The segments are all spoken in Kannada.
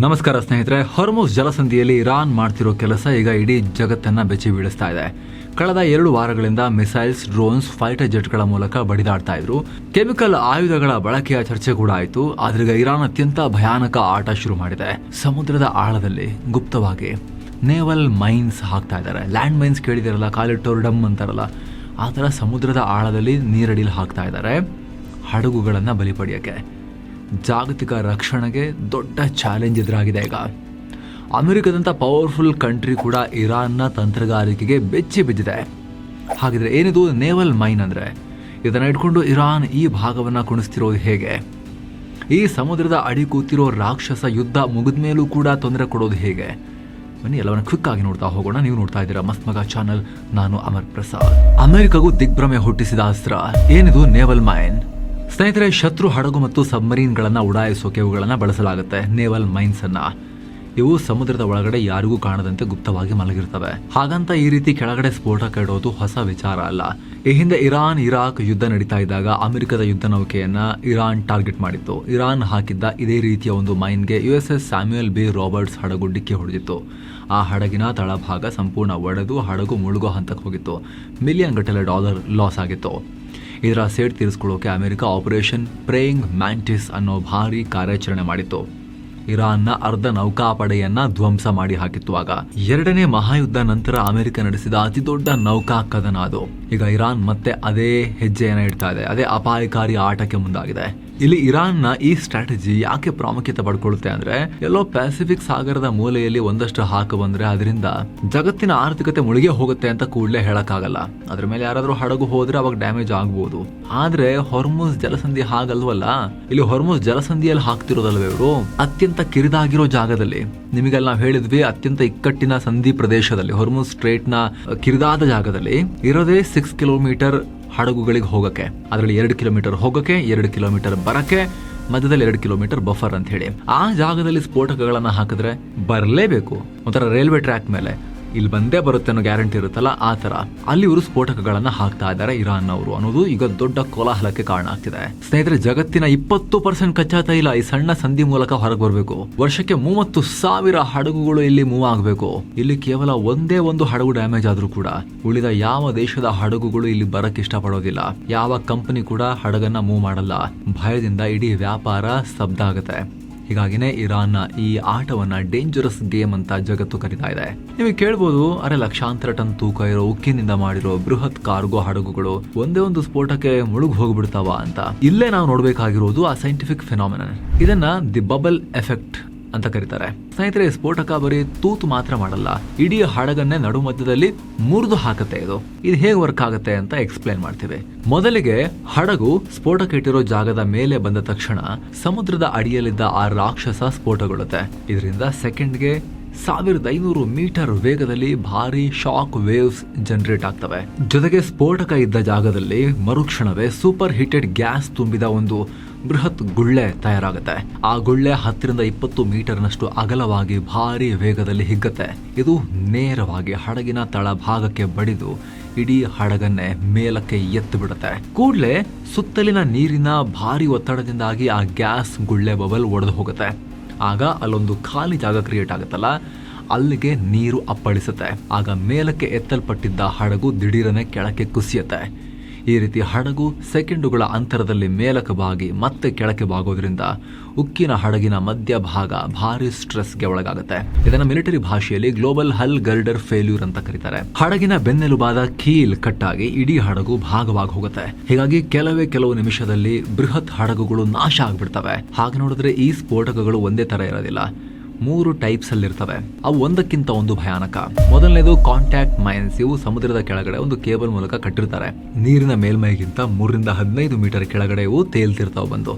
ನಮಸ್ಕಾರ ಸ್ನೇಹಿತರೆ. ಹೊರ್ಮುಜ್ ಜಲಸಂಧಿಯಲ್ಲಿ ಇರಾನ್ ಮಾಡ್ತಿರೋ ಕೆಲಸ ಈಗ ಇಡೀ ಜಗತ್ತನ್ನ ಬೆಚ್ಚಿ ಬೀಳಿಸ್ತಾ ಇದೆ. ಕಳೆದ 2 ವಾರಗಳಿಂದ ಮಿಸೈಲ್ಸ್, ಡ್ರೋನ್ಸ್, ಫೈಟರ್ ಜೆಟ್ಗಳ ಮೂಲಕ ಬಡಿದಾಡ್ತಾ ಇದ್ರು. ಕೆಮಿಕಲ್ ಆಯುಧಗಳ ಬಳಕೆಯ ಚರ್ಚೆ ಕೂಡ ಆಯಿತು. ಆದ್ರೀಗ ಇರಾನ್ ಅತ್ಯಂತ ಭಯಾನಕ ಆಟ ಶುರು ಮಾಡಿದೆ. ಸಮುದ್ರದ ಆಳದಲ್ಲಿ ಗುಪ್ತವಾಗಿ ನೇವಲ್ ಮೈನ್ಸ್ ಹಾಕ್ತಾ ಇದ್ದಾರೆ. ಲ್ಯಾಂಡ್ ಮೈನ್ಸ್ ಕೇಳಿದಿರಲ್ಲ, ಕಾಲಿಟ್ಟೋರ್ ಡಮ್ ಅಂತಾರಲ್ಲ, ಆ ಥರ ಸಮುದ್ರದ ಆಳದಲ್ಲಿ ನೀರಡಿಲಿ ಹಾಕ್ತಾ ಇದ್ದಾರೆ ಹಡಗುಗಳನ್ನ ಬಲಿ ಪಡೆಯಕ್ಕೆ. ಜಾಗತಿಕ ರಕ್ಷಣೆಗೆ ದೊಡ್ಡ ಚಾಲೆಂಜ್ ಎದುರಾಗಿದೆ. ಈಗ ಅಮೆರಿಕದಂಥ ಪವರ್ಫುಲ್ ಕಂಟ್ರಿ ಕೂಡ ಇರಾನ್ನ ತಂತ್ರಗಾರಿಕೆಗೆ ಬೆಚ್ಚಿ ಬಿದ್ದಿದೆ. ಹಾಗಿದ್ರೆ ಏನಿದು ನೇವಲ್ ಮೈನ್ ಅಂದರೆ? ಇದನ್ನು ಇಟ್ಕೊಂಡು ಇರಾನ್ ಈ ಭಾಗವನ್ನು ಕುಣಿಸ್ತಿರೋದು ಹೇಗೆ? ಈ ಸಮುದ್ರದ ಅಡಿ ಕೂತಿರೋ ರಾಕ್ಷಸ ಯುದ್ಧ ಮುಗಿದ ಮೇಲೂ ಕೂಡ ತೊಂದರೆ ಕೊಡೋದು ಹೇಗೆ? ಬನ್ನಿ ಎಲ್ಲವನ್ನ ಕ್ವಿಕ್ ಆಗಿ ನೋಡ್ತಾ ಹೋಗೋಣ. ನೀವು ನೋಡ್ತಾ ಇದ್ದೀರಾ ಮಸ್ತ್ ಮಗ ಚಾನಲ್. ನಾನು ಅಮರ್ ಪ್ರಸಾದ್. ಅಮೆರಿಕಗೂ ದಿಗ್ಭ್ರಮೆ ಹುಟ್ಟಿಸಿದ ಅಸ್ತ್ರ ಏನಿದು ನೇವಲ್ ಮೈನ್. ಸ್ನೇಹಿತರೆ, ಶತ್ರು ಹಡಗು ಮತ್ತು ಸಬ್ಮರೀನ್ಗಳನ್ನು ಉಡಾಯಿಸೋಕೆ ಇವುಗಳನ್ನು ಬಳಸಲಾಗುತ್ತೆ. ನೇವಲ್ ಮೈನ್ಸ್ ಅನ್ನ ಇವು ಸಮುದ್ರದ ಒಳಗಡೆ ಯಾರಿಗೂ ಕಾಣದಂತೆ ಗುಪ್ತವಾಗಿ ಮಲಗಿರ್ತವೆ. ಹಾಗಂತ ಈ ರೀತಿ ಕೆಳಗಡೆ ಸ್ಫೋಟಕ ಇಡೋದು ಹೊಸ ವಿಚಾರ ಅಲ್ಲ. ಈ ಹಿಂದೆ ಇರಾನ್ ಇರಾಕ್ ಯುದ್ಧ ನಡೀತಾ ಇದ್ದಾಗ ಅಮೆರಿಕದ ಯುದ್ಧ ನೌಕೆಯನ್ನ ಇರಾನ್ ಟಾರ್ಗೆಟ್ ಮಾಡಿತ್ತು. ಇರಾನ್ ಹಾಕಿದ್ದ ಇದೇ ರೀತಿಯ ಒಂದು ಮೈನ್ಗೆ USS ಸ್ಯಾಮ್ಯುಯಲ್ ಬಿ ರಾಬರ್ಟ್ಸ್ ಹಡಗು ಡಿಕ್ಕಿ ಹೊಡೆದಿತ್ತು. ಆ ಹಡಗಿನ ತಳಭಾಗ ಸಂಪೂರ್ಣ ಒಡೆದು ಹಡಗು ಮುಳುಗೋ ಹಂತಕ್ಕೆ ಹೋಗಿತ್ತು. ಮಿಲಿಯನ್ ಗಟ್ಟಲೆ ಡಾಲರ್ ಲಾಸ್ ಆಗಿತ್ತು. ಇದರ ಸೇಡ್ ತೀರಿಸಿಕೊಳ್ಳೋಕೆ ಅಮೆರಿಕ ಆಪರೇಷನ್ ಪ್ರೇಯಿಂಗ್ ಮ್ಯಾಂಟಿಸ್ ಅನ್ನೋ ಭಾರಿ ಕಾರ್ಯಾಚರಣೆ ಮಾಡಿತ್ತು. ಇರಾನ್ನ ಅರ್ಧ ನೌಕಾಪಡೆಯನ್ನ ಧ್ವಂಸ ಮಾಡಿ ಹಾಕಿತ್ತು. ಆಗ 2ನೇ ಮಹಾಯುದ್ಧ ನಂತರ ಅಮೆರಿಕ ನಡೆಸಿದ ಅತಿ ದೊಡ್ಡ ನೌಕಾ ಕದನ ಅದು. ಈಗ ಇರಾನ್ ಮತ್ತೆ ಅದೇ ಹೆಜ್ಜೆಯನ್ನ ಇಡ್ತಾ ಇದೆ. ಅದೇ ಅಪಾಯಕಾರಿ ಆಟಕ್ಕೆ ಮುಂದಾಗಿದೆ. ಇಲ್ಲಿ ಇರಾನ್ನ ಈ ಸ್ಟ್ರಾಟಜಿ ಯಾಕೆ ಪ್ರಾಮುಖ್ಯತೆ ಪಡ್ಕೊಳ್ಳುತ್ತೆ ಅಂದ್ರೆ, ಎಲ್ಲೋ ಪ್ಯಾಸಿಫಿಕ್ ಸಾಗರದ ಮೂಲೆಯಲ್ಲಿ ಒಂದಷ್ಟು ಹಾಕ ಬಂದ್ರೆ ಅದರಿಂದ ಜಗತ್ತಿನ ಆರ್ಥಿಕತೆ ಮುಳುಗೆ ಹೋಗುತ್ತೆ ಅಂತ ಕೂಡಲೇ ಹೇಳಕ್ಕಾಗಲ್ಲ. ಅದ್ರ ಮೇಲೆ ಯಾರಾದ್ರೂ ಹಡಗು ಹೋದ್ರೆ ಅವಾಗ ಡ್ಯಾಮೇಜ್ ಆಗ್ಬಹುದು. ಆದ್ರೆ ಹೊರ್ಮುಜ್ ಜಲಸಂಧಿ ಹಾಗಲ್ವಲ್ಲ. ಇಲ್ಲಿ ಹೊರ್ಮುಜ್ ಜಲಸಂಧಿಯಲ್ಲಿ ಹಾಕ್ತಿರೋದಲ್ವೇ ಇವರು ಅತ್ಯಂತ ಕಿರಿದಾಗಿರೋ ಜಾಗದಲ್ಲಿ. ನಿಮಗೆಲ್ಲ ನಾವು ಹೇಳಿದ್ವಿ, ಅತ್ಯಂತ ಇಕ್ಕಟ್ಟಿನ ಸಂಧಿ ಪ್ರದೇಶದಲ್ಲಿ ಹೊರ್ಮುಜ್ ಸ್ಟ್ರೇಟ್ ನ ಕಿರಿದಾದ ಜಾಗದಲ್ಲಿ ಇರೋದೇ 6 ಕಿಲೋಮೀಟರ್ ಹಡಗುಗಳಿಗೆ ಹೋಗಕ್ಕೆ. ಅದರಲ್ಲಿ 2 ಕಿಲೋಮೀಟರ್ ಹೋಗಕ್ಕೆ, 2 ಕಿಲೋಮೀಟರ್ ಬರಕ್ಕೆ, ಮಧ್ಯದಲ್ಲಿ 2 ಕಿಲೋಮೀಟರ್ ಬಫರ್ ಅಂತ ಹೇಳಿ. ಆ ಜಾಗದಲ್ಲಿ ಸ್ಫೋಟಕಗಳನ್ನ ಹಾಕಿದ್ರೆ ಬರಲೇಬೇಕು. ಒಂಥರ ರೈಲ್ವೆ ಟ್ರ್ಯಾಕ್ ಮೇಲೆ ಇಲ್ಲಿ ಬಂದೇ ಬರುತ್ತೆ ಅನ್ನೋ ಗ್ಯಾರಂಟಿ ಇರುತ್ತಲ್ಲ, ಆ ತರ ಅಲ್ಲಿ ಇವರು ಸ್ಫೋಟಕಗಳನ್ನ ಹಾಕ್ತಾ ಇದ್ದಾರೆ ಇರಾನ್ ಅವರು ಅನ್ನೋದು ಈಗ ದೊಡ್ಡ ಕೋಲಾಹಲಕ್ಕೆ ಕಾರಣ ಆಗ್ತಿದೆ. ಸ್ನೇಹಿತರೆ, ಜಗತ್ತಿನ 20% ಕಚ್ಚಾ ತೈಲ ಈ ಸಣ್ಣ ಸಂಧಿ ಮೂಲಕ ಹೊರಗೆ ಬರಬೇಕು. ವರ್ಷಕ್ಕೆ 30,000 ಹಡಗುಗಳು ಇಲ್ಲಿ ಮೂವ್ ಆಗಬೇಕು. ಇಲ್ಲಿ ಕೇವಲ ಒಂದೇ ಒಂದು ಹಡಗು ಡ್ಯಾಮೇಜ್ ಆದ್ರೂ ಕೂಡ ಉಳಿದ ಯಾವ ದೇಶದ ಹಡಗುಗಳು ಇಲ್ಲಿ ಬರಕ್ ಇಷ್ಟಪಡೋದಿಲ್ಲ. ಯಾವ ಕಂಪನಿ ಕೂಡ ಹಡಗನ್ನ ಮೂವ್ ಮಾಡಲ್ಲ. ಭಯದಿಂದ ಇಡೀ ವ್ಯಾಪಾರ ಸ್ತಬ್ಧ ಆಗುತ್ತೆ. ಹೀಗಾಗಿನೇ ಇರಾನ್ನ ಈ ಆಟವನ್ನ ಡೇಂಜರಸ್ ಗೇಮ್ ಅಂತ ಜಗತ್ತು ಕರೀತಾ ಇದೆ. ನೀವು ಕೇಳ್ಬೋದು, ಅರೆ ಲಕ್ಷಾಂತರ ಟನ್ ತೂಕ ಇರೋ ಉಕ್ಕಿನಿಂದ ಮಾಡಿರೋ ಬೃಹತ್ ಕಾರ್ಗೋ ಹಡಗುಗಳು ಒಂದೇ ಒಂದು ಸ್ಫೋಟಕ್ಕೆ ಮುಳುಗ್ ಹೋಗ್ಬಿಡ್ತಾವ ಅಂತ. ಇಲ್ಲೇ ನಾವು ನೋಡ್ಬೇಕಾಗಿರೋದು ಆ ಸೈಂಟಿಫಿಕ್ ಫಿನಾಮಿನನ್. ಇದನ್ನ ದಿ ಬಬಲ್ ಎಫೆಕ್ಟ್ ಅಂತ ಕರೀತಾರೆ. ಸ್ನೇಹಿತರೆ, ಸ್ಫೋಟಕ ಬರೀ ತೂತು ಮಾತ್ರ ಮಾಡಲ್ಲ, ಇಡೀ ಹಡಗನ್ನೇ ನಡು ಮಧ್ಯದಲ್ಲಿ ಮುರಿದು ಹಾಕುತ್ತೆ. ಇದು ಹೇಗೆ ವರ್ಕ್ ಆಗುತ್ತೆ ಅಂತ ಎಕ್ಸ್ಪ್ಲೈನ್ ಮಾಡ್ತೀವಿ. ಮೊದಲಿಗೆ ಹಡಗು ಸ್ಫೋಟಕ ಇಟ್ಟಿರೋ ಜಾಗದ ಮೇಲೆ ಬಂದ ತಕ್ಷಣ ಸಮುದ್ರದ ಅಡಿಯಲ್ಲಿದ್ದ ಆ ರಾಕ್ಷಸ ಸ್ಫೋಟಗೊಳ್ಳುತ್ತೆ. ಇದರಿಂದ ಸೆಕೆಂಡ್ಗೆ 1500 ಮೀಟರ್ ವೇಗದಲ್ಲಿ ಭಾರಿ ಶಾಕ್ ವೇವ್ಸ್ ಜನರೇಟ್ ಆಗ್ತವೆ. ಜೊತೆಗೆ ಸ್ಫೋಟಕ ಇದ್ದ ಜಾಗದಲ್ಲಿ ಮರುಕ್ಷಣವೇ ಸೂಪರ್ ಹೀಟೆಡ್ ಗ್ಯಾಸ್ ತುಂಬಿದ ಒಂದು ಬೃಹತ್ ಗುಳ್ಳೆ ತಯಾರಾಗುತ್ತೆ. ಆ ಗುಳ್ಳೆ 10ರಿಂದ 20 ಮೀಟರ್ನಷ್ಟು ಅಗಲವಾಗಿ ಭಾರಿ ವೇಗದಲ್ಲಿ ಹಿಗ್ಗತ್ತೆ. ಇದು ನೇರವಾಗಿ ಹಡಗಿನ ತಳಭಾಗಕ್ಕೆ ಬಡಿದು ಇಡೀ ಹಡಗನ್ನೇ ಮೇಲಕ್ಕೆ ಎತ್ತು ಬಿಡುತ್ತೆ. ಕೂಡಲೇ ಸುತ್ತಲಿನ ನೀರಿನ ಭಾರಿ ಒತ್ತಡದಿಂದಾಗಿ ಆ ಗ್ಯಾಸ್ ಗುಳ್ಳೆ ಬಬಲ್ ಒಡೆದು ಹೋಗುತ್ತೆ. ಆಗ ಅಲ್ಲೊಂದು ಖಾಲಿ ಜಾಗ ಕ್ರಿಯೇಟ್ ಆಗುತ್ತಲ್ಲ, ಅಲ್ಲಿಗೆ ನೀರು ಅಪ್ಪಳಿಸುತ್ತೆ. ಆಗ ಮೇಲಕ್ಕೆ ಎತ್ತಲ್ಪಟ್ಟಿದ್ದ ಹಡಗು ದಿಢೀರನೆ ಕೆಳಕ್ಕೆ ಕುಸಿಯುತ್ತೆ. ಈ ರೀತಿ ಹಡಗು ಸೆಕೆಂಡುಗಳ ಅಂತರದಲ್ಲಿ ಮೇಲಕ್ಕೆ ಬಾಗಿ ಮತ್ತೆ ಕೆಳಕ್ಕೆ ಬಾಗೋದ್ರಿಂದ ಉಕ್ಕಿನ ಹಡಗಿನ ಮಧ್ಯಭಾಗ ಭಾರಿ ಸ್ಟ್ರೆಸ್ಗೆ ಒಳಗಾಗುತ್ತೆ. ಇದನ್ನ ಮಿಲಿಟರಿ ಭಾಷೆಯಲ್ಲಿ ಗ್ಲೋಬಲ್ ಹಲ್ ಗರ್ಡರ್ ಫೇಲ್ಯೂರ್ ಅಂತ ಕರೀತಾರೆ. ಹಡಗಿನ ಬೆನ್ನೆಲುಬಾದ ಕೀಲ್ ಕಟ್ಟಾಗಿ ಇಡೀ ಹಡಗು ಭಾಗವಾಗಿ ಹೋಗುತ್ತೆ. ಹೀಗಾಗಿ ಕೆಲವು ನಿಮಿಷದಲ್ಲಿ ಬೃಹತ್ ಹಡಗುಗಳು ನಾಶ ಆಗ್ಬಿಡ್ತವೆ. ಹಾಗೆ ನೋಡಿದ್ರೆ ಈ ಸ್ಫೋಟಕಗಳು ಒಂದೇ ತರ ಇರೋದಿಲ್ಲ, 3 ಟೈಪ್ಸ್ ಅಲ್ಲಿ ಇರ್ತವೆ. ಅವು ಒಂದಕ್ಕಿಂತ ಒಂದು ಭಯಾನಕ. ಮೊದಲನೇದು ಕಾಂಟ್ಯಾಕ್ಟ್ ಮೈನ್ಸ್. ಇವು ಸಮುದ್ರದ ಕೆಳಗಡೆ ಒಂದು ಕೇಬಲ್ ಮೂಲಕ ಕಟ್ಟಿರ್ತಾರೆ. ನೀರಿನ ಮೇಲ್ಮೈಗಿಂತ 3ರಿಂದ 15 ಮೀಟರ್ ಕೆಳಗಡೆ ಇವು ತೇಲ್ತಿರ್ತಾವೆ ಬಂದು.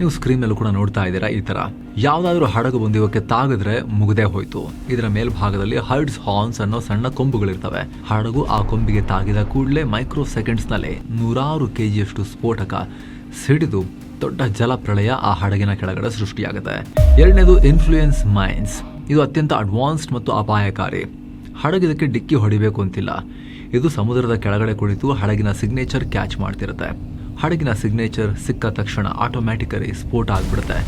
ನೀವು ಸ್ಕ್ರೀನ್ ನಲ್ಲೂ ಕೂಡ ನೋಡ್ತಾ ಇದ್ದೀರಾ. ಈ ತರ ಯಾವ್ದಾದ್ರು ಹಡಗು ಬಂದು ಇವಕ್ಕೆ ತಾಗಿದ್ರೆ ಮುಗ್ದೇ ಹೋಯ್ತು. ಇದರ ಮೇಲ್ಭಾಗದಲ್ಲಿ ಹರ್ಡ್ಸ್ ಹಾರ್ನ್ಸ್ ಅನ್ನೋ ಸಣ್ಣ ಕೊಂಬುಗಳಿರ್ತವೆ. ಹಡಗು ಆ ಕೊಂಬಿಗೆ ತಾಗಿದ ಕೂಡಲೇ ಮೈಕ್ರೋ ಸೆಕೆಂಡ್ಸ್ ನಲ್ಲಿ 100 kgಯಷ್ಟು ಸ್ಫೋಟಕ ಸಿಡಿದು ದೊಡ್ಡ ಜಲಪ್ರಳಯ ಆ ಹಡಗಿನ ಕೆಳಗಡೆ ಸೃಷ್ಟಿಯಾಗುತ್ತೆ. ಎರಡನೇದು ಇನ್ಫ್ಲೂಯೆನ್ಸ್ ಮೈನ್ಸ್. ಇದು ಅತ್ಯಂತ ಅಡ್ವಾನ್ಸ್ಡ್ ಮತ್ತು ಅಪಾಯಕಾರಿ. ಹಡಗಿದಕ್ಕೆ ಡಿಕ್ಕಿ ಹೊಡಿಬೇಕು ಅಂತಿಲ್ಲ. ಇದು ಸಮುದ್ರದ ಕೆಳಗಡೆ ಕುಳಿತು ಹಡಗಿನ ಸಿಗ್ನೇಚರ್ ಕ್ಯಾಚ್ ಮಾಡ್ತಿರುತ್ತೆ. ಹಡಗಿನ ಸಿಗ್ನೇಚರ್ ಸಿಕ್ಕ ತಕ್ಷಣ ಆಟೋಮ್ಯಾಟಿಕಲಿ ಸ್ಫೋಟ ಆಗ್ಬಿಡುತ್ತೆ.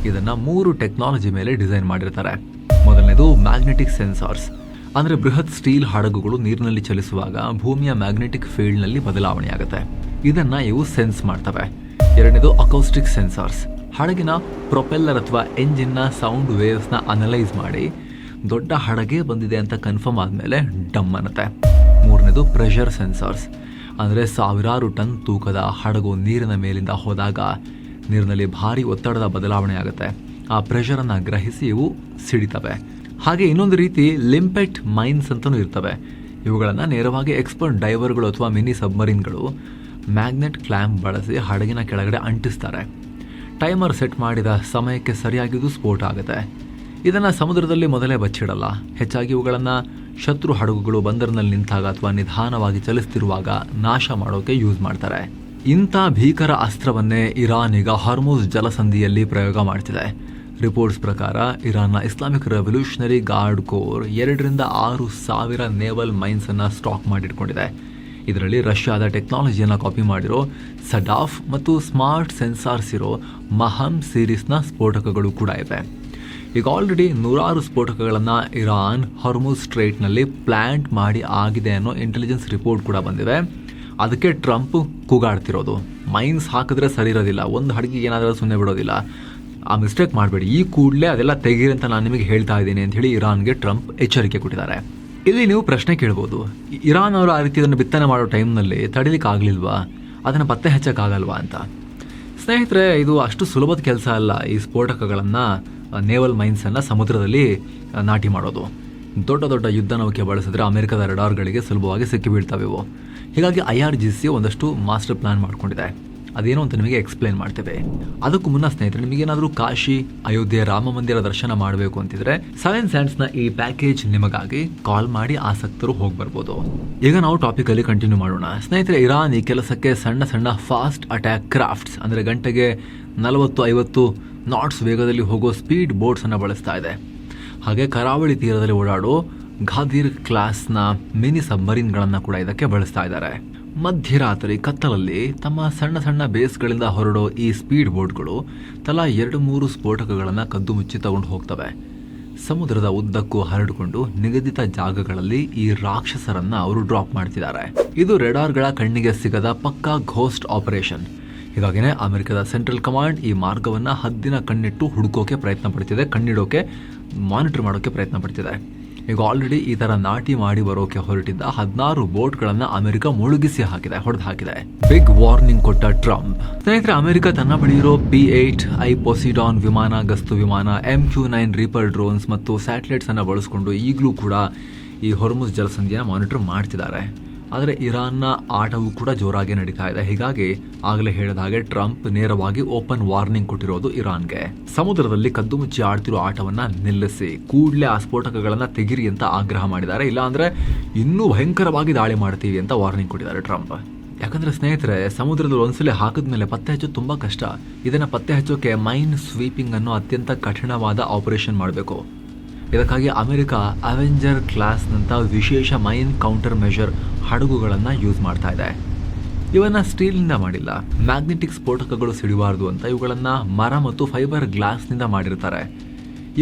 ಇದನ್ನ 3 ಟೆಕ್ನಾಲಜಿ ಮೇಲೆ ಡಿಸೈನ್ ಮಾಡಿರ್ತಾರೆ. ಮೊದಲನೇದು ಮ್ಯಾಗ್ನೆಟಿಕ್ ಸೆನ್ಸಾರ್ಸ್, ಅಂದ್ರೆ ಬೃಹತ್ ಸ್ಟೀಲ್ ಹಡಗುಗಳು ನೀರಿನಲ್ಲಿ ಚಲಿಸುವಾಗ ಭೂಮಿಯ ಮ್ಯಾಗ್ನೆಟಿಕ್ ಫೀಲ್ಡ್ ನಲ್ಲಿ ಬದಲಾವಣೆ ಆಗುತ್ತೆ, ಇದನ್ನ ಇವು ಸೆನ್ಸ್ ಮಾಡ್ತವೆ. ಎರಡನೇದು ಅಕೌಸ್ಟಿಕ್ ಸೆನ್ಸಾರ್ಸ್, ಹಡಗಿನ ಪ್ರೊಪೆಲ್ಲರ್ ಅಥವಾ ಎಂಜಿನ್ ನ ಸೌಂಡ್ ವೇವ್ಸ್ ನ ಅನಲೈಸ್ ಮಾಡಿ ದೊಡ್ಡ ಹಡಗೆ ಬಂದಿದೆ ಅಂತ ಕನ್ಫರ್ಮ್ ಆದ್ಮೇಲೆ ಡಮ್ ಅನ್ನತ್ತೆ. ಮೂರನೇದು ಪ್ರೆಷರ್ ಸೆನ್ಸಾರ್ಸ್, ಅಂದ್ರೆ ಸಾವಿರಾರು ಟನ್ ತೂಕದ ಹಡಗು ನೀರಿನ ಮೇಲಿಂದ ಹೋದಾಗ ನೀರಿನಲ್ಲಿ ಭಾರಿ ಒತ್ತಡದ ಬದಲಾವಣೆ ಆಗುತ್ತೆ, ಆ ಪ್ರೆಷರ್ ಅನ್ನ ಗ್ರಹಿಸಿ ಇವು ಸಿಡಿತವೆ. ಹಾಗೆ ಇನ್ನೊಂದು ರೀತಿ ಲಿಂಪೆಟ್ ಮೈನ್ಸ್ ಅಂತಲೂ ಇರ್ತವೆ. ಇವುಗಳನ್ನು ನೇರವಾಗಿ ಎಕ್ಸ್ಪರ್ಟ್ ಡೈವರ್ಗಳು ಅಥವಾ ಮಿನಿ ಸಬ್ಮರೀನ್ಗಳು ಮ್ಯಾಗ್ನೆಟ್ ಕ್ಲ್ಯಾಂಪ್ ಬಳಸಿ ಹಡಗಿನ ಕೆಳಗಡೆ ಅಂಟಿಸ್ತಾರೆ. ಟೈಮರ್ ಸೆಟ್ ಮಾಡಿದ ಸಮಯಕ್ಕೆ ಸರಿಯಾಗಿ ಇದು ಸ್ಫೋಟ ಆಗುತ್ತೆ. ಇದನ್ನು ಸಮುದ್ರದಲ್ಲಿ ಮೊದಲೇ ಬಚ್ಚಿಡಲ್ಲ. ಹೆಚ್ಚಾಗಿ ಇವುಗಳನ್ನು ಶತ್ರು ಹಡಗುಗಳು ಬಂದರಿನಲ್ಲಿ ನಿಂತಾಗ ಅಥವಾ ನಿಧಾನವಾಗಿ ಚಲಿಸ್ತಿರುವಾಗ ನಾಶ ಮಾಡೋಕೆ ಯೂಸ್ ಮಾಡ್ತಾರೆ. ಇಂಥ ಭೀಕರ ಅಸ್ತ್ರವನ್ನೇ ಇರಾನ್ ಈಗ ಹಾರ್ಮುಜ್ ಜಲಸಂಧಿಯಲ್ಲಿ ಪ್ರಯೋಗ ಮಾಡ್ತಿದೆ. ರಿಪೋರ್ಟ್ಸ್ ಪ್ರಕಾರ ಇರಾನ್ನ Islamic revolutionary guard corps 2,000-6,000 naval mines ಅನ್ನ ಸ್ಟಾಕ್ ಮಾಡಿಟ್ಕೊಂಡಿದೆ. ಇದರಲ್ಲಿ ರಷ್ಯಾದ ಟೆಕ್ನಾಲಜಿಯನ್ನು ಕಾಪಿ ಮಾಡಿರೋ ಸಡಾಫ್ ಮತ್ತು ಸ್ಮಾರ್ಟ್ ಸೆನ್ಸಾರ್ಸ್ ಇರೋ ಮಹಮ್ ಸೀರೀಸ್ನ ಸ್ಫೋಟಕಗಳು ಕೂಡ ಇವೆ. ಈಗ ಆಲ್ರೆಡಿ 100 ಸ್ಫೋಟಕಗಳನ್ನು ಇರಾನ್ ಹಾರ್ಮುಜ್ ಸ್ಟ್ರೇಟ್ನಲ್ಲಿ ಪ್ಲಾಂಟ್ ಮಾಡಿ ಆಗಿದೆ ಅನ್ನೋ ಇಂಟೆಲಿಜೆನ್ಸ್ ರಿಪೋರ್ಟ್ ಕೂಡ ಬಂದಿವೆ. ಅದಕ್ಕೆ ಟ್ರಂಪ್ ಕೂಗಾಡ್ತಿರೋದು, ಮೈನ್ಸ್ ಹಾಕಿದ್ರೆ ಸರಿ ಇರೋದಿಲ್ಲ, ಒಂದು ಹಡಗಿಗೆ ಏನಾದರೂ ಸುಮ್ಮನೆ ಬಿಡೋದಿಲ್ಲ, ಆ ಮಿಸ್ಟೇಕ್ ಮಾಡಬೇಡಿ, ಈ ಕೂಡಲೇ ಅದೆಲ್ಲ ತೆಗೀರಿ ಅಂತ ನಾನು ನಿಮಗೆ ಹೇಳ್ತಾ ಇದ್ದೀನಿ ಅಂತ ಹೇಳಿ ಇರಾನ್ಗೆ ಟ್ರಂಪ್ ಎಚ್ಚರಿಕೆ ಕೊಟ್ಟಿದ್ದಾರೆ. ಇಲ್ಲಿ ನೀವು ಪ್ರಶ್ನೆ ಕೇಳ್ಬೋದು, ಇರಾನ್ ಅವರು ಆ ರೀತಿ ಅದನ್ನು ಬಿತ್ತನೆ ಮಾಡೋ ಟೈಮ್ನಲ್ಲಿ ತಡಿಲಿಕ್ಕೆ ಆಗಲಿಲ್ವಾ, ಅದನ್ನು ಪತ್ತೆ ಹಚ್ಚಕ್ಕಾಗಲ್ವಾ ಅಂತ. ಸ್ನೇಹಿತರೆ, ಇದು ಅಷ್ಟು ಸುಲಭದ ಕೆಲಸ ಅಲ್ಲ. ಈ ಸ್ಫೋಟಕಗಳನ್ನು ನೇವಲ್ ಮೈನ್ಸನ್ನು ಸಮುದ್ರದಲ್ಲಿ ನಾಟಿ ಮಾಡೋದು. ದೊಡ್ಡ ದೊಡ್ಡ ಯುದ್ಧ ನೌಕೆ ಬಳಸಿದ್ರೆ ಅಮೆರಿಕದ ರಡಾರ್ಗಳಿಗೆ ಸುಲಭವಾಗಿ ಸಿಕ್ಕಿ ಬೀಳ್ತಾವೆ ಇವು. ಹೀಗಾಗಿ IRGC ಒಂದಷ್ಟು ಮಾಸ್ಟರ್ ಪ್ಲಾನ್ ಮಾಡ್ಕೊಂಡಿದೆ. ಅದೇನೋ ಅಂತ ನಿಮಗೆ ಎಕ್ಸ್ಪ್ಲೇನ್ ಮಾಡ್ತೇವೆ. ಅದಕ್ಕೂ ಮುನ್ನ ಸ್ನೇಹಿತರೆ, ನಿಮಗೇನಾದರೂ ಕಾಶಿ, ಅಯೋಧ್ಯೆ, ರಾಮ ಮಂದಿರ ದರ್ಶನ ಮಾಡಬೇಕು ಅಂತಿದ್ರೆ 7 ಸ್ಯಾಂಡ್ಸ್ನ ಈ ಪ್ಯಾಕೇಜ್ ನಿಮಗಾಗಿ ಕಾಲ್ ಮಾಡಿ ಆಸಕ್ತರು ಹೋಗಿ ಬರ್ಬೋದು. ಈಗ ನಾವು ಟಾಪಿಕಲ್ಲಿ ಕಂಟಿನ್ಯೂ ಮಾಡೋಣ. ಸ್ನೇಹಿತರೆ, ಇರಾನ್ ಈ ಕೆಲಸಕ್ಕೆ ಸಣ್ಣ ಸಣ್ಣ ಫಾಸ್ಟ್ ಅಟ್ಯಾಕ್ ಕ್ರಾಫ್ಟ್ಸ್, ಅಂದರೆ ಗಂಟೆಗೆ 40-50 ನಾಟ್ಸ್ ವೇಗದಲ್ಲಿ ಹೋಗೋ ಸ್ಪೀಡ್ ಬೋಟ್ಸನ್ನು ಬಳಸ್ತಾ ಇದೆ. ಹಾಗೆ ಕರಾವಳಿ ತೀರದಲ್ಲಿ ಓಡಾಡೋ ಘಾದಿರ್ ಕ್ಲಾಸ್ನ ಮಿನಿ ಸಬ್ಮರೀನ್ಗಳನ್ನು ಕೂಡ ಇದಕ್ಕೆ ಬಳಸ್ತಾ ಇದ್ದಾರೆ. ಮಧ್ಯರಾತ್ರಿ ಕತ್ತಲಲ್ಲಿ ತಮ್ಮ ಸಣ್ಣ ಸಣ್ಣ ಬೇಸ್ಗಳಿಂದ ಹೊರಡೋ ಈ ಸ್ಪೀಡ್ ಬೋಟ್ಗಳು ತಲಾ 2-3 ಸ್ಫೋಟಕಗಳನ್ನು ಕದ್ದು ಮುಚ್ಚಿ ತಗೊಂಡು ಹೋಗ್ತವೆ. ಸಮುದ್ರದ ಉದ್ದಕ್ಕೂ ಹರಡಿಕೊಂಡು ನಿಗದಿತ ಜಾಗಗಳಲ್ಲಿ ಈ ರಾಕ್ಷಸರನ್ನ ಅವರು ಡ್ರಾಪ್ ಮಾಡ್ತಿದ್ದಾರೆ. ಇದು ರೆಡಾರ್ಗಳ ಕಣ್ಣಿಗೆ ಸಿಗದ ಪಕ್ಕಾ ಘೋಸ್ಟ್ ಆಪರೇಷನ್. ಹೀಗಾಗಿನೇ ಅಮೆರಿಕದ ಸೆಂಟ್ರಲ್ ಕಮಾಂಡ್ ಈ ಮಾರ್ಗವನ್ನ ಹದ್ದಿನ ಕಣ್ಣಿಟ್ಟು ಹುಡುಕೋಕೆ ಪ್ರಯತ್ನ ಪಡ್ತಿದೆ, ಕಣ್ಣಿಡೋಕೆ, ಮಾನಿಟರ್ ಮಾಡೋಕೆ ಪ್ರಯತ್ನ ಪಡ್ತಿದೆ. ಈಗ ಆಲ್ರೆಡಿ ಈ ತರ ನಾಟಿ ಮಾಡಿ ಬರೋಕೆ ಹೊರಟಿದ್ದ 16 ಬೋಟ್ಗಳನ್ನ ಅಮೆರಿಕ ಮುಳುಗಿಸಿ ಹೊಡೆದು ಹಾಕಿದೆ. ಬಿಗ್ ವಾರ್ನಿಂಗ್ ಕೊಟ್ಟ ಟ್ರಂಪ್. ಸ್ನೇಹಿತರೆ, ಅಮೆರಿಕ ತನ್ನ ಬಳಿ ಇರೋ P-8I ಪೊಸಿಡಾನ್ ವಿಮಾನ, ಗಸ್ತು ವಿಮಾನ, MQ-9 ರೀಪರ್ ಡ್ರೋನ್ಸ್ ಮತ್ತು ಸ್ಯಾಟಲೈಟ್ಸ್ ಅನ್ನ ಬಳಸಿಕೊಂಡು ಈಗಲೂ ಕೂಡ ಈ ಹಾರ್ಮುಜ್ ಜಲಸಂಧಿಯನ್ನು ಮಾನಿಟರ್ ಮಾಡ್ತಿದ್ದಾರೆ. ಆದರೆ ಇರಾನ್ನ ಆಟವೂ ಕೂಡ ಜೋರಾಗಿ ನಡೀತಾ ಇದೆ. ಹೀಗಾಗಿ ಆಗಲೇ ಹೇಳಿದ ಹಾಗೆ ಟ್ರಂಪ್ ನೇರವಾಗಿ ಓಪನ್ ವಾರ್ನಿಂಗ್ ಕೊಟ್ಟಿರೋದು ಇರಾನ್ಗೆ. ಸಮುದ್ರದಲ್ಲಿ ಕದ್ದು ಮುಚ್ಚಿ ಆಡ್ತಿರೋ ಆಟವನ್ನ ನಿಲ್ಲಿಸಿ ಕೂಡಲೇ ಆ ಸ್ಫೋಟಕಗಳನ್ನ ತೆಗಿರಿ ಅಂತ ಆಗ್ರಹ ಮಾಡಿದ್ದಾರೆ. ಇಲ್ಲಾಂದ್ರೆ ಇನ್ನೂ ಭಯಂಕರವಾಗಿ ದಾಳಿ ಮಾಡ್ತೀವಿ ಅಂತ ವಾರ್ನಿಂಗ್ ಕೊಟ್ಟಿದ್ದಾರೆ ಟ್ರಂಪ್. ಯಾಕಂದ್ರೆ ಸ್ನೇಹಿತರೆ, ಸಮುದ್ರದಲ್ಲಿ ಒಂದ್ಸಲ ಹಾಕಿದ್ಮೇಲೆ ಪತ್ತೆ ಹಚ್ಚೋದು ತುಂಬಾ ಕಷ್ಟ. ಇದನ್ನ ಪತ್ತೆ ಹಚ್ಚೋಕೆ ಮೈನ್ ಸ್ವೀಪಿಂಗ್ ಅನ್ನೋ ಅತ್ಯಂತ ಕಠಿಣವಾದ ಆಪರೇಷನ್ ಮಾಡಬೇಕು. ಇದಕ್ಕಾಗಿ ಅಮೆರಿಕ ಅವೆಂಜರ್ ಕ್ಲಾಸ್ನಂಥ ವಿಶೇಷ ಮೈನ್ ಕೌಂಟರ್ ಮೆಷರ್ ಹಡಗುಗಳನ್ನು ಯೂಸ್ ಮಾಡ್ತಾ ಇದೆ. ಇವನ್ನ ಸ್ಟೀಲ್ನಿಂದ ಮಾಡಿಲ್ಲ, ಮ್ಯಾಗ್ನೆಟಿಕ್ ಸ್ಫೋಟಕಗಳು ಸಿಡಿಬಾರದು ಅಂತ ಇವುಗಳನ್ನು ಮರ ಮತ್ತು ಫೈಬರ್ ಗ್ಲಾಸ್ನಿಂದ ಮಾಡಿರ್ತಾರೆ.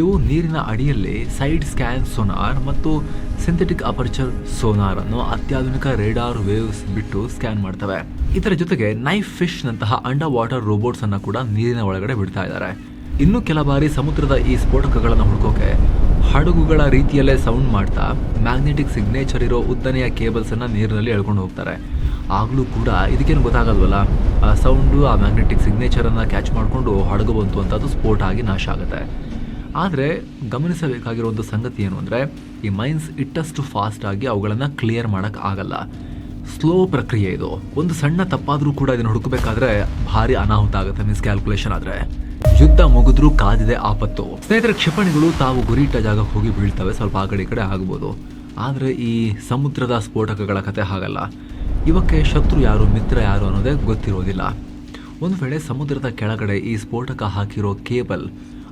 ಇವು ನೀರಿನ ಅಡಿಯಲ್ಲಿ ಸೈಡ್ ಸ್ಕ್ಯಾನ್ ಸೋನಾರ್ ಮತ್ತು ಸಿಂಥೆಟಿಕ್ ಅಪರ್ಚರ್ ಸೋನಾರ್ ಅನ್ನು ಅತ್ಯಾಧುನಿಕ ರೇಡಾರ್ ವೇವ್ಸ್ ಬಿಟ್ಟು ಸ್ಕ್ಯಾನ್ ಮಾಡ್ತವೆ. ಇದರ ಜೊತೆಗೆ ನೈಫ್ ಫಿಶ್ ನಂತಹ ಅಂಡರ್ ವಾಟರ್ ರೋಬೋಟ್ಸ್ ಅನ್ನ ಕೂಡ ನೀರಿನ ಒಳಗಡೆ ಬಿಡ್ತಾ ಇದ್ದಾರೆ. ಇನ್ನು ಕೆಲ ಬಾರಿ ಸಮುದ್ರದ ಈ ಸ್ಫೋಟಕಗಳನ್ನು ಹುಡುಕೋಕೆ ಹಡಗುಗಳ ರೀತಿಯಲ್ಲೇ ಸೌಂಡ್ ಮಾಡ್ತಾ ಮ್ಯಾಗ್ನೆಟಿಕ್ ಸಿಗ್ನೇಚರ್ ಇರೋ ಉದ್ದನೆಯ ಕೇಬಲ್ಸ್ ಅನ್ನ ನೀರಿನಲ್ಲಿ ಎಳ್ಕೊಂಡು ಹೋಗ್ತಾರೆ. ಆಗಲೂ ಕೂಡ ಇದಕ್ಕೇನು ಗೊತ್ತಾಗಲ್ವಲ್ಲ, ಆ ಸೌಂಡು ಆ ಮ್ಯಾಗ್ನೆಟಿಕ್ ಸಿಗ್ನೇಚರ್ ಅನ್ನ ಕ್ಯಾಚ್ ಮಾಡಿಕೊಂಡು ಹಡಗು ಬಂತು ಅಂತ ಅದು ಸ್ಫೋಟ ಆಗಿ ನಾಶ ಆಗುತ್ತೆ. ಆದರೆ ಗಮನಿಸಬೇಕಾಗಿರೋ ಒಂದು ಸಂಗತಿ ಏನು ಅಂದರೆ, ಈ ಮೈನ್ಸ್ ಇಟ್ಟಷ್ಟು ಫಾಸ್ಟ್ ಆಗಿ ಅವುಗಳನ್ನು ಕ್ಲಿಯರ್ ಮಾಡೋಕ್ಕೆ ಆಗಲ್ಲ. ಸ್ಲೋ ಪ್ರಕ್ರಿಯೆ ಇದು. ಒಂದು ಸಣ್ಣ ತಪ್ಪಾದರೂ ಕೂಡ ಇದನ್ನು ಹುಡುಕಬೇಕಾದ್ರೆ ಭಾರಿ ಅನಾಹುತ ಆಗುತ್ತೆ. ಮಿಸ್ಕ್ಯಾಲ್ಕುಲೇಷನ್ ಆದರೆ ಯುದ್ಧ ಮುಗಿದ್ರೂ ಕಾದಿದೆ ಆಪತ್ತು. ಸ್ನೇಹಿತರ, ಕ್ಷಿಪಣಿಗಳು ತಾವು ಗುರಿಯಿಟ್ಟ ಜಾಗಕ್ಕೆ ಹೋಗಿ ಬೀಳ್ತವೆ, ಸ್ವಲ್ಪ ಆ ಕಡೆ ಈ ಕಡೆ ಆಗ್ಬೋದು. ಆದರೆ ಈ ಸಮುದ್ರದ ಸ್ಫೋಟಕಗಳ ಕತೆ ಹಾಗಲ್ಲ. ಇವಕ್ಕೆ ಶತ್ರು ಯಾರು ಮಿತ್ರ ಯಾರು ಅನ್ನೋದೇ ಗೊತ್ತಿರೋದಿಲ್ಲ. ಒಂದು ವೇಳೆ ಸಮುದ್ರದ ಕೆಳಗಡೆ ಈ ಸ್ಫೋಟಕ ಹಾಕಿರೋ ಕೇಬಲ್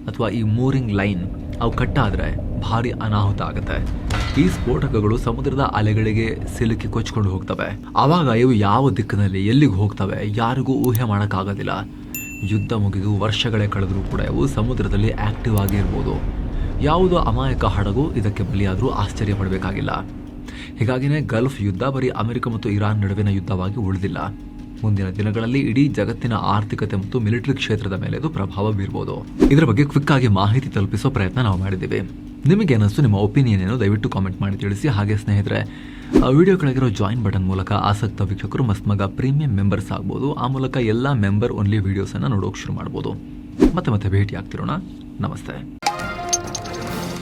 ಅಥವಾ ಈ ಮೂರಿಂಗ್ ಲೈನ್ ಅವು ಕಟ್ಟಾದರೆ ಭಾರಿ ಅನಾಹುತ ಆಗುತ್ತೆ. ಈ ಸ್ಫೋಟಕಗಳು ಸಮುದ್ರದ ಅಲೆಗಳಿಗೆ ಸಿಲುಕಿ ಕೊಚ್ಕೊಂಡು ಹೋಗ್ತವೆ. ಆವಾಗ ಇವು ಯಾವ ದಿಕ್ಕಿನಲ್ಲಿ ಎಲ್ಲಿಗೆ ಹೋಗ್ತವೆ ಯಾರಿಗೂ ಊಹೆ ಮಾಡೋಕ್ಕಾಗೋದಿಲ್ಲ. ಯುದ್ಧ ಮುಗಿದು ವರ್ಷಗಳೇ ಕಳೆದರೂ ಕೂಡ ಇವು ಸಮುದ್ರದಲ್ಲಿ ಆಕ್ಟಿವ್ ಆಗಿ ಇರ್ಬೋದು. ಯಾವುದೋ ಅಮಾಯಕ ಹಡಗು ಇದಕ್ಕೆ ಬಲಿಯಾದರೂ ಆಶ್ಚರ್ಯ ಪಡಬೇಕಾಗಿಲ್ಲ. ಹೀಗಾಗಿನೇ ಗಲ್ಫ್ ಯುದ್ಧ ಬರೀ ಅಮೆರಿಕ ಮತ್ತು ಇರಾನ್ ನಡುವಿನ ಯುದ್ಧವಾಗಿ ಉಳಿದಿಲ್ಲ. ಮುಂದಿನ ದಿನಗಳಲ್ಲಿ ಇಡೀ ಜಗತ್ತಿನ ಆರ್ಥಿಕತೆ ಮತ್ತು ಮಿಲಿಟರಿ ಕ್ಷೇತ್ರದ ಮೇಲೆ ಇದು ಪ್ರಭಾವ ಬೀರ್ಬೋದು. ಇದರ ಬಗ್ಗೆ ಕ್ವಿಕ್ ಆಗಿ ಮಾಹಿತಿ ತಲುಪಿಸೋ ಪ್ರಯತ್ನ ನಾವು ಮಾಡಿದ್ದೀವಿ. ನಿಮಗೆ ಅನಿಸ್ತು, ನಿಮ್ಮ ಒಪಿನಿಯನ್ ಏನು ದಯವಿಟ್ಟು ಕಾಮೆಂಟ್ ಮಾಡಿ ತಿಳಿಸಿ. ಹಾಗೆ ಸ್ನೇಹಿತರೆ, ವಿಡಿಯೋ ಕೆಳಗಿರೋ ಜಾಯಿನ್ ಬಟನ್ ಮೂಲಕ ಆಸಕ್ತ ವೀಕ್ಷಕರು ಮಸ್ತ್ಮಗ ಪ್ರೀಮಿಯಂ ಮೆಂಬರ್ಸ್ ಆಗ್ಬೋದು. ಆ ಮೂಲಕ ಎಲ್ಲ ಮೆಂಬರ್ ಓನ್ಲಿ ವಿಡಿಯೋಸನ್ನು ನೋಡೋಕೆ ಶುರು ಮಾಡ್ಬೋದು. ಮತ್ತೆ ಭೇಟಿ ಆಗ್ತಿರೋಣ. ನಮಸ್ತೆ.